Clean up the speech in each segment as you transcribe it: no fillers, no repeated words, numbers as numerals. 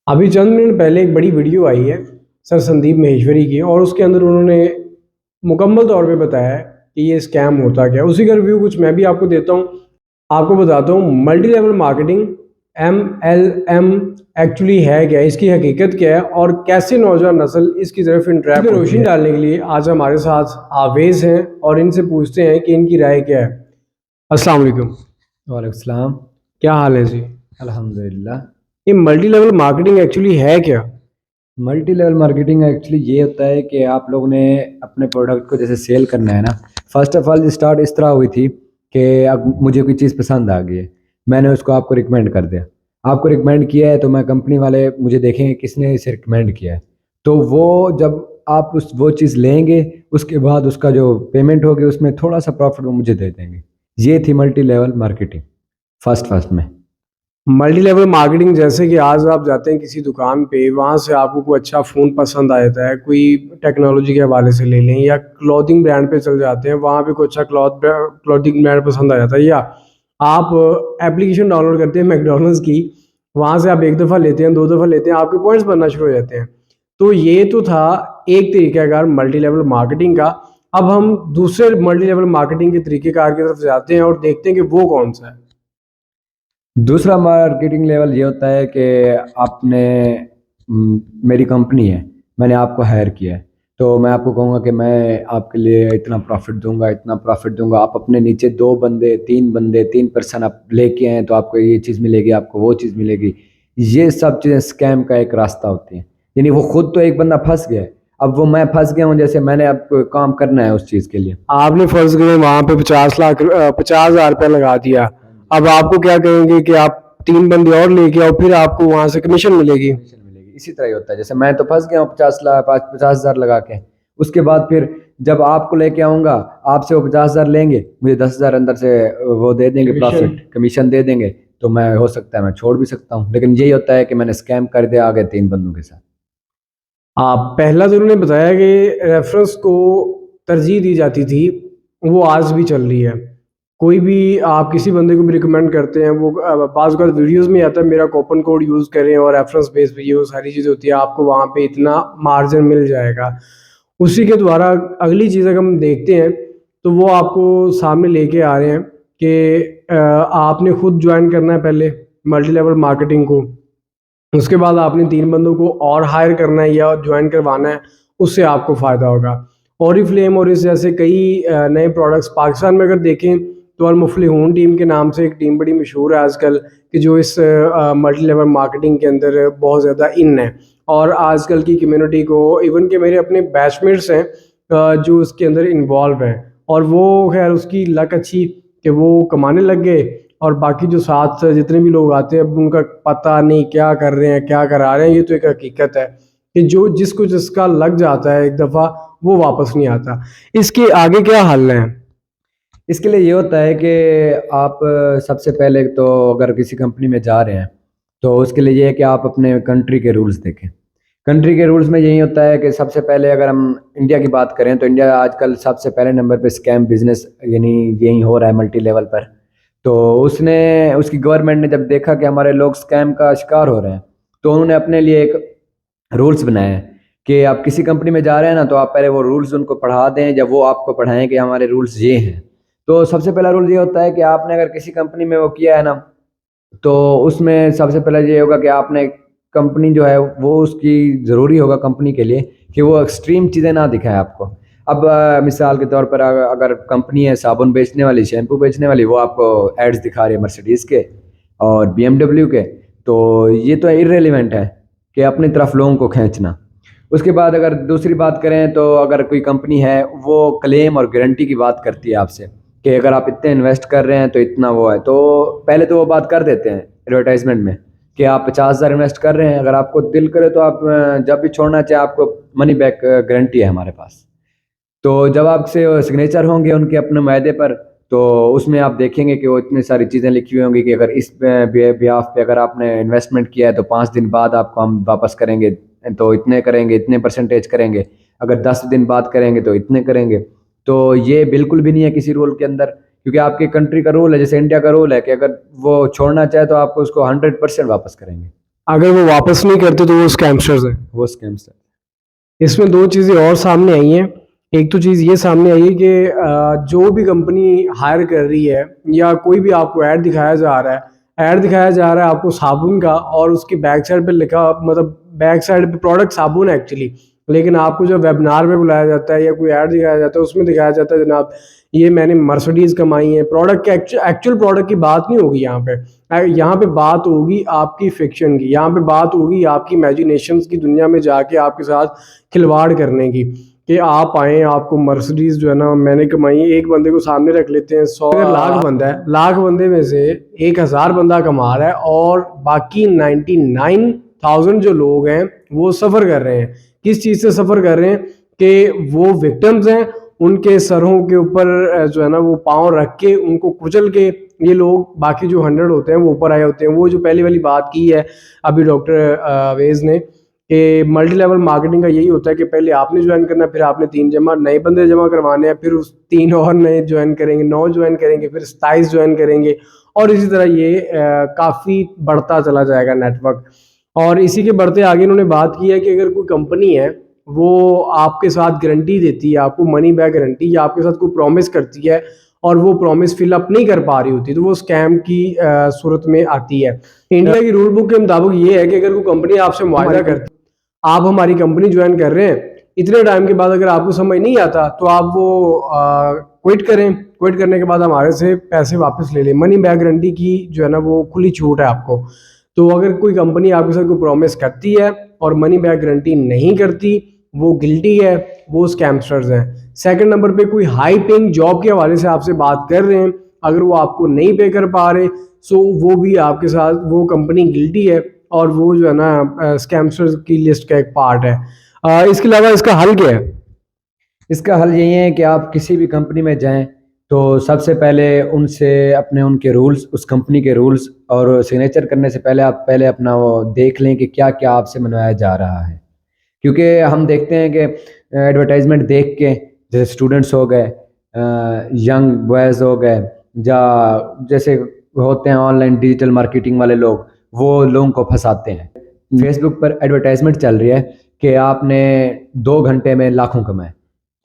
अभी चंद मिनट पहले एक बड़ी वीडियो आई है सर संदीप माहेश्वरी की, और उसके अंदर उन्होंने मुकम्मल तौर पे बताया है कि ये स्कैम होता क्या है। उसी का रिव्यू कुछ मैं भी आपको देता हूँ। आपको बताता हूँ multi level marketing MLM actually है क्या, इसकी हकीकत क्या है और कैसे नौजवान नस्ल इसकी तरफ इंट्रैप होती है। रोशनी डालने के लिए आज हमारे साथ आवेज हैं और इनसे पूछते हैं कि इनकी राय क्या है। अस्सलाम वालेकुम। वालेकुम सलाम। क्या हाल है जी? अल्हम्दुलिल्लाह। ये मल्टी लेवल मार्केटिंग एक्चुअली है क्या? मल्टी लेवल मार्केटिंग एक्चुअली ये होता है कि आप लोगों ने अपने प्रोडक्ट को जैसे सेल करना है ना। फर्स्ट ऑफ ऑल स्टार्ट इस तरह हुई थी कि अब मुझे कोई चीज़ पसंद आ गई है, मैंने उसको आपको रिकमेंड कर दिया। आपको रिकमेंड किया है तो मैं कंपनी वाले मुझे देखेंगे किसने इसे रिकमेंड किया है, तो वो जब आप वो चीज़ लेंगे उसके बाद उसका जो पेमेंट होगी उसमें थोड़ा सा प्रॉफिट वो मुझे दे देंगे। ये थी मल्टी लेवल मार्केटिंग फर्स्ट में। मल्टी लेवल मार्केटिंग जैसे कि आज आप जाते हैं किसी दुकान पे, वहाँ से आपको कोई अच्छा फ़ोन पसंद आ जाता है, कोई टेक्नोलॉजी के हवाले से ले लें, या क्लॉथिंग ब्रांड पे चल जाते हैं, वहाँ पे कोई अच्छा क्लॉथिंग ब्रांड पसंद आ जाता है, या आप एप्लीकेशन डाउनलोड करते हैं मैकडॉनल्ड्स की, वहाँ से आप एक दफ़ा लेते हैं, दो दफ़ा लेते हैं, आपके पॉइंट्स बनना शुरू हो जाते हैं। तो ये तो था एक तरीक़ाकार मल्टी लेवल मार्केटिंग का। अब हम दूसरे मल्टी लेवल मार्केटिंग के तरीक़ेकार की तरफ जाते हैं और देखते हैं कि वो कौन सा है। दूसरा मार्केटिंग लेवल ये होता है कि आपने मेरी कंपनी है, मैंने आपको हायर किया है, तो मैं आपको कहूँगा कि मैं आपके लिए इतना प्रॉफिट दूंगा, इतना प्रॉफिट दूंगा। आप अपने नीचे 2 बंदे 3 पर्सन आप लेके आए तो आपको ये चीज़ मिलेगी, आपको वो चीज़ मिलेगी। ये सब चीज़ें स्कैम का एक रास्ता होती है। यानी वो खुद तो एक बंदा फंस गया है, अब वो मैं फंस गया हूँ, जैसे मैंने अब काम करना है उस चीज़ के लिए। आपने फर्ज करें वहां पे 50,000 रुपया लगा दिया। अब आपको क्या कहेंगे कि आप 3 बंदे और लेके आओ, फिर आपको वहां से कमीशन मिलेगी। कमीशन मिलेगी। इसी तरह ही होता है, जैसे मैं तो फंस गया हूँ 50 लाख 50 हज़ार लगा के। उसके बाद फिर जब आपको लेके आऊंगा, आपसे वो 50 हज़ार लेंगे, मुझे 10 हज़ार अंदर से वो दे देंगे, प्रॉफिट कमीशन दे देंगे। तो मैं हो सकता है मैं छोड़ भी सकता हूँ, लेकिन यही होता है कि मैंने स्कैम कर दिया आगे 3 बंदों के साथ। आप पहला तो उन्होंने बताया कि रेफरेंस को तरजीह दी जाती थी, वो आज भी चल रही है। कोई भी आप किसी बंदे को भी रिकमेंड करते हैं, वो बाज़ बार वीडियोस में आता है मेरा कूपन कोड यूज़ करें और रेफरेंस बेस पे ये वो सारी चीज़ें होती है, आपको वहाँ पे इतना मार्जिन मिल जाएगा। उसी के द्वारा अगली चीज़ अगर हम देखते हैं तो वो आपको सामने लेके आ रहे हैं कि आपने खुद ज्वाइन करना है पहले मल्टी लेवल मार्केटिंग को, उसके बाद आपने 3 बंदों को और हायर करना है या ज्वाइन करवाना है, उससे आपको फ़ायदा होगा। ओरिफ्लेम और इस जैसे कई नए प्रोडक्ट्स पाकिस्तान में अगर देखें तो अल मुफलिहून टीम के नाम से एक टीम बड़ी मशहूर है आजकल, कि जो इस मल्टी लेवल मार्केटिंग के अंदर बहुत ज़्यादा इन है। और आजकल की कम्युनिटी को, इवन के मेरे अपने बैचमेट्स हैं जो उसके अंदर इन्वॉल्व हैं, और वो खैर उसकी लक अच्छी कि वो कमाने लग गए, और बाकी जो साथ जितने भी लोग आते हैं अब उनका पता नहीं क्या कर रहे हैं, क्या करा रहे हैं। ये तो एक हकीकत है कि जो जिसको जिसका लग जाता है एक दफ़ा, वो वापस नहीं आता। इसके आगे क्या हल है? इसके लिए ये होता है कि आप सबसे पहले तो अगर किसी कंपनी में जा रहे हैं तो उसके लिए ये है कि आप अपने कंट्री के रूल्स देखें। कंट्री के रूल्स में यही होता है कि सबसे पहले अगर हम इंडिया की बात करें तो इंडिया आजकल सबसे पहले नंबर पे स्कैम बिजनेस यानी यही हो रहा है मल्टी लेवल पर। तो उसने उसकी गवर्नमेंट ने जब देखा कि हमारे लोग स्कैम का शिकार हो रहे हैं, तो उन्होंने अपने लिए एक रूल्स बनाए हैं कि आप किसी कंपनी में जा रहे हैं ना, तो आप पहले वो रूल्स उनको पढ़ा दें, जब वो आपको पढ़ाएं कि हमारे रूल्स ये हैं। तो सबसे पहला रूल ये होता है कि आपने अगर किसी कंपनी में वो किया है ना, तो उसमें सबसे पहले ये होगा कि आपने कंपनी जो है वो उसकी ज़रूरी होगा कंपनी के लिए कि वो एक्सट्रीम चीज़ें ना दिखाए आपको। अब मिसाल के तौर पर अगर कंपनी है साबुन बेचने वाली, शैम्पू बेचने वाली, वो आपको एड्स दिखा रही है मर्सिडीज़ के और BMW के, तो ये तो इर्रेलेवेंट है कि अपनी तरफ लोगों को खींचना। उसके बाद अगर दूसरी बात करें तो अगर कोई कंपनी है वो क्लेम और गारंटी की बात करती है आपसे कि अगर आप इतने इन्वेस्ट कर रहे हैं तो इतना वो है, तो पहले तो वो बात कर देते हैं एडवर्टाइजमेंट में कि आप 50 हज़ार इन्वेस्ट कर रहे हैं, अगर आपको दिल करे तो आप जब भी छोड़ना चाहे आपको मनी बैक गारंटी है हमारे पास। तो जब आपसे सिग्नेचर होंगे उनके अपने मायदे पर, तो उसमें आप देखेंगे कि वो इतनी सारी चीज़ें लिखी हुई होंगी कि अगर इस ब्याफ पे अगर आपने इन्वेस्टमेंट किया है तो 5 दिन बाद आपको हम वापस करेंगे, तो इतने करेंगे, इतने परसेंटेज करेंगे। अगर 10 दिन बाद करेंगे तो इतने करेंगे। तो ये बिल्कुल भी नहीं है किसी रूल के अंदर, क्योंकि आपकी कंट्री का रूल है, जैसे इंडिया का रूल है कि अगर वो छोड़ना चाहे तो आपको उसको 100% वापस करेंगे। अगर वो वापस नहीं करते तो वो स्कैमस्टर्स हैं। वो स्कैम्स है। इसमें दो चीज़ें और सामने आई हैं। एक तो चीज़ ये सामने आई है कि जो भी कंपनी हायर कर रही है या कोई भी आपको ऐड दिखाया जा रहा है, ऐड दिखाया जा रहा है आपको साबुन का, और उसकी बैक साइड पे लिखा, मतलब बैक साइड पे प्रोडक्ट साबुन है एक्चुअली, लेकिन आपको जब वेबिनार में बुलाया जाता है या कोई ऐड दिखाया जाता है उसमें दिखाया जाता है जनाब ये मैंने मर्सिडीज कमाई है। प्रोडक्ट के एक्चुअल प्रोडक्ट की बात नहीं होगी यहाँ पे। यहाँ पे बात होगी आपकी फिक्शन की, यहाँ पे बात होगी आपकी इमेजिनेशंस की दुनिया में जाके आपके साथ खिलवाड़ करने की, कि आप आए आपको मर्सिडीज जो है ना मैंने कमाई। एक बंदे को सामने रख लेते हैं 100, अगर लाख बंदा है, लाख बंदे में से 1000 बंदा कमा रहा है और बाकी 99,000 जो लोग हैं वो सफ़र कर रहे हैं। किस चीज़ से सफ़र कर रहे हैं कि वो विक्टिम्स हैं, उनके सरों के ऊपर जो है ना वो पाँव रख के उनको कुचल के ये लोग, बाकी जो 100 होते हैं वो ऊपर आए होते हैं। वो जो पहली वाली बात की है अभी डॉक्टर अवेज ने कि मल्टी लेवल मार्केटिंग का यही होता है कि पहले आपने ज्वाइन करना, फिर आपने 3 नए बंदे जमा करवाने हैं, फिर उस 3 और नए ज्वाइन करेंगे, 9 ज्वाइन करेंगे, फिर 27 ज्वाइन करेंगे, और इसी तरह ये काफ़ी बढ़ता चला जाएगा नेटवर्क। और इसी के बढ़ते आगे इन्होंने बात की है कि अगर कोई कंपनी है वो आपके साथ गारंटी देती है, आपको मनी बैक गारंटी, या आपके साथ कोई प्रॉमिस करती है और वो प्रॉमिस फिल अप नहीं कर पा रही होती, तो वो स्कैम की सूरत में आती है। इंडिया की रूल बुक के मुताबिक ये है कि अगर कोई कंपनी आपसे मुआहदा करती, आप हमारी कंपनी ज्वाइन कर रहे हैं, इतने टाइम के बाद अगर आपको समझ नहीं आता तो आप वो क्विट करें, क्विट करने के बाद हमारे से पैसे वापस ले लें। मनी बैक गारंटी की जो है ना वो खुली छूट है आपको। तो अगर कोई कंपनी आपके साथ कोई प्रॉमिस करती है और मनी बैक गारंटी नहीं करती, वो गिल्टी है, वो स्कैमस्टर्स हैं। सेकंड नंबर पे कोई हाई पेइंग जॉब के हवाले से आपसे बात कर रहे हैं, अगर वो आपको नहीं पे कर पा रहे, सो वो भी आपके साथ, वो कंपनी गिल्टी है और वो जो है ना स्कैमस्टर्स की लिस्ट का एक पार्ट है। इसके अलावा इसका हल क्या है? इसका हल यही है कि आप किसी भी कंपनी में जाएं तो सबसे पहले उनसे अपने उनके रूल्स, उस कंपनी के रूल्स, और सिग्नेचर करने से पहले आप पहले अपना वो देख लें कि क्या क्या आपसे मनवाया जा रहा है। क्योंकि हम देखते हैं कि एडवर्टाइजमेंट देख के, जैसे स्टूडेंट्स हो गए, यंग बॉयज़ हो गए, या जैसे होते हैं ऑनलाइन डिजिटल मार्केटिंग वाले लोग, वो लोगों को फंसाते हैं। फेसबुक पर एडवर्टाइजमेंट चल रही है कि आपने 2 घंटे में लाखों कमाए,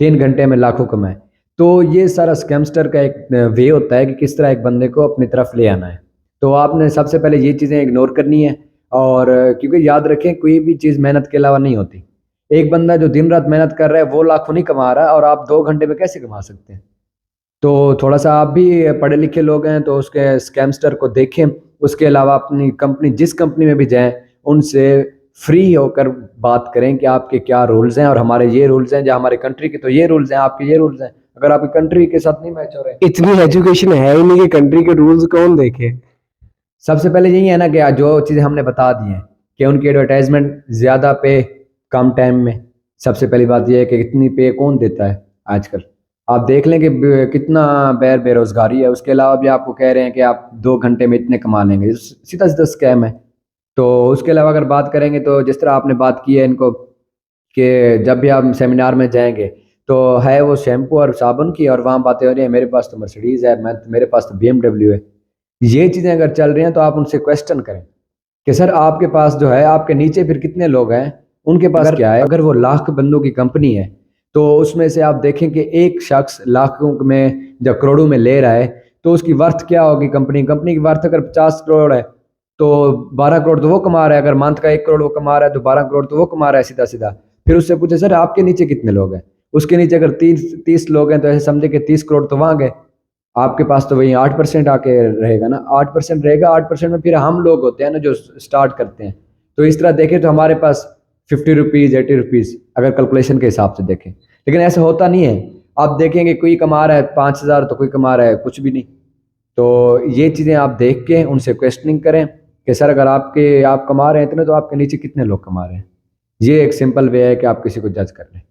3 घंटे में लाखों कमाए। तो ये सारा स्कैमस्टर का एक वे होता है कि किस तरह एक बंदे को अपनी तरफ ले आना है। तो आपने सबसे पहले ये चीज़ें इग्नोर करनी है, और क्योंकि याद रखें कोई भी चीज़ मेहनत के अलावा नहीं होती। एक बंदा जो दिन रात मेहनत कर रहा है वो लाखों नहीं कमा रहा, और आप 2 घंटे में कैसे कमा सकते हैं? तो थोड़ा सा आप भी पढ़े लिखे लोग हैं तो उसके स्कैमस्टर को देखें। उसके अलावा अपनी कंपनी, जिस कंपनी में भी जाएं, उनसे फ्री होकर बात करें कि आपके क्या रूल्स हैं, और हमारे ये रूल्स हैं, जो हमारे कंट्री के तो ये रूल्स हैं, आपके ये रूल्स हैं। अगर आपकी कंट्री के साथ नहीं मैच हो रहे, इतनी एजुकेशन है ही नहीं कि कंट्री के रूल्स कौन देखे। सबसे पहले यही है ना कि जो चीज़ें हमने बता दी हैं कि उनकी एडवर्टाइजमेंट ज़्यादा पे कम टाइम में। सबसे पहली बात यह है कि इतनी पे कौन देता है आजकल। आप देख लें कि कितना बेरोजगारी है। उसके अलावा भी आपको कह रहे हैं कि आप 2 घंटे में इतने कमा लेंगे, सीधा सीधा स्कैम है। तो उसके अलावा अगर बात करेंगे तो जिस तरह आपने बात की है इनको कि जब भी आप सेमिनार में जाएंगे तो है वो शैम्पू और साबुन की, और वहाँ बातें हो रही हैं मेरे पास तो मर्सिडीज़ है, मेरे पास तो BMW है। ये चीज़ें अगर चल रही हैं तो आप उनसे क्वेश्चन करें कि सर आपके पास जो है, आपके नीचे फिर कितने लोग हैं, उनके पास क्या है। अगर वो लाख बंदों की कंपनी है तो उसमें से आप देखें कि एक शख्स लाखों में जब करोड़ों में ले रहा है तो उसकी वर्थ क्या होगी। कंपनी की वर्थ अगर 50 करोड़ है तो 12 करोड़ तो वो कमा रहा है। अगर मंथ का 1 करोड़ वो कमा रहा है तो 12 करोड़ तो वो कमा रहा है सीधा सीधा। फिर उससे पूछे सर आपके नीचे कितने लोग हैं, उसके नीचे अगर 30 लोग हैं तो ऐसे समझे कि 30 करोड़ तो वहां गए। आपके पास तो वही 8% आके रहेगा ना, 8% रहेगा। 8% में फिर हम लोग होते हैं ना जो स्टार्ट करते हैं। तो इस तरह देखें तो हमारे पास 50 रुपीज़ 80 रुपीज़ अगर कैलकुलेशन के हिसाब से देखें, लेकिन ऐसा होता नहीं है। आप देखेंगे कोई कमा रहा है 5,000 तो कोई कमा रहा है कुछ भी नहीं। तो ये चीज़ें आप देख के उनसे क्वेश्चनिंग करें कि सर अगर आप कमा रहे हैं इतने तो आपके नीचे कितने लोग कमा रहे हैं। ये एक सिंपल वे है कि आप किसी को जज कर लें।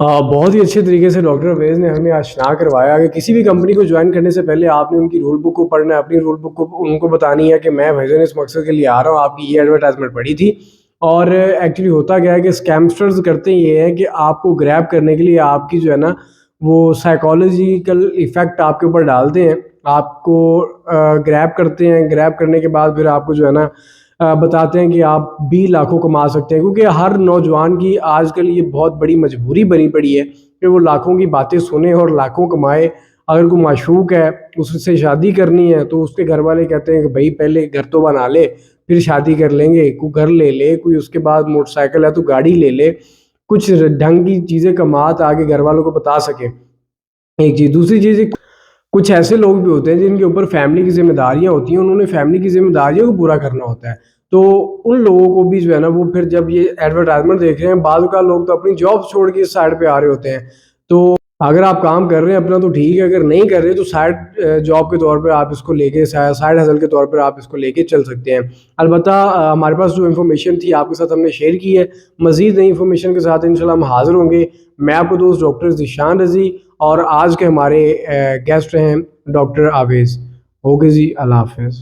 बहुत ही अच्छे तरीके से डॉक्टर अवेज ने हमें आश्ना करवाया कि किसी भी कंपनी को ज्वाइन करने से पहले आपने उनकी रूल बुक को पढ़ना है, अपनी रूल बुक को उनको बतानी है कि मैं भाईजान इस मकसद के लिए आ रहा हूँ, आपकी ये एडवर्टाइजमेंट पड़ी थी। और एक्चुअली होता क्या है कि स्कैमस्टर्स करते ये हैं कि आपको ग्रैब करने के लिए आपकी जो है ना वो साइकोलॉजिकल इफ़ेक्ट आपके ऊपर डालते हैं, आपको ग्रैब करते हैं। ग्रैब करने के बाद फिर आपको जो है ना बताते हैं कि आप भी लाखों कमा सकते हैं, क्योंकि हर नौजवान की आजकल ये बहुत बड़ी मजबूरी बनी पड़ी है कि वो लाखों की बातें सुने और लाखों कमाए। अगर कोई माशूक है, उससे शादी करनी है, तो उसके घर वाले कहते हैं कि भाई पहले घर तो बना ले, फिर शादी कर लेंगे। कोई घर ले ले, कोई उसके बाद मोटरसाइकिल है तो गाड़ी ले ले, कुछ ढंग की चीज़ें कमा ताकि घर वालों को बता सके। एक चीज़, दूसरी चीज़, कुछ ऐसे लोग भी होते हैं जिनके ऊपर फैमिली की ज़िम्मेदारियाँ होती हैं, उन्होंने फैमिली की ज़िम्मेदारियों को पूरा करना होता है। तो उन लोगों को भी जो है ना, वो फिर जब ये एडवर्टाइज़मेंट देख रहे हैं, बाज़ औक़ात लोग तो अपनी जॉब छोड़ के इस साइड पे आ रहे होते हैं। तो अगर आप काम कर रहे हैं अपना तो ठीक है, अगर नहीं कर रहे तो साइड जॉब के तौर पे आप इसको लेके साइड हसल के तौर पर आप इसको लेके चल सकते हैं। अलबत्ता हमारे पास जो इन्फॉर्मेशन थी आपके साथ हमने शेयर की है। मज़ीद नई इन्फॉर्मेशन के साथ इंशाल्लाह हम हाज़िर होंगे। मैं आपको दोस्त डॉक्टर ज़ीशान रज़ी, और आज के हमारे गेस्ट हैं डॉक्टर आवेज़। ओके जी, अल्लाह हाफ़िज़।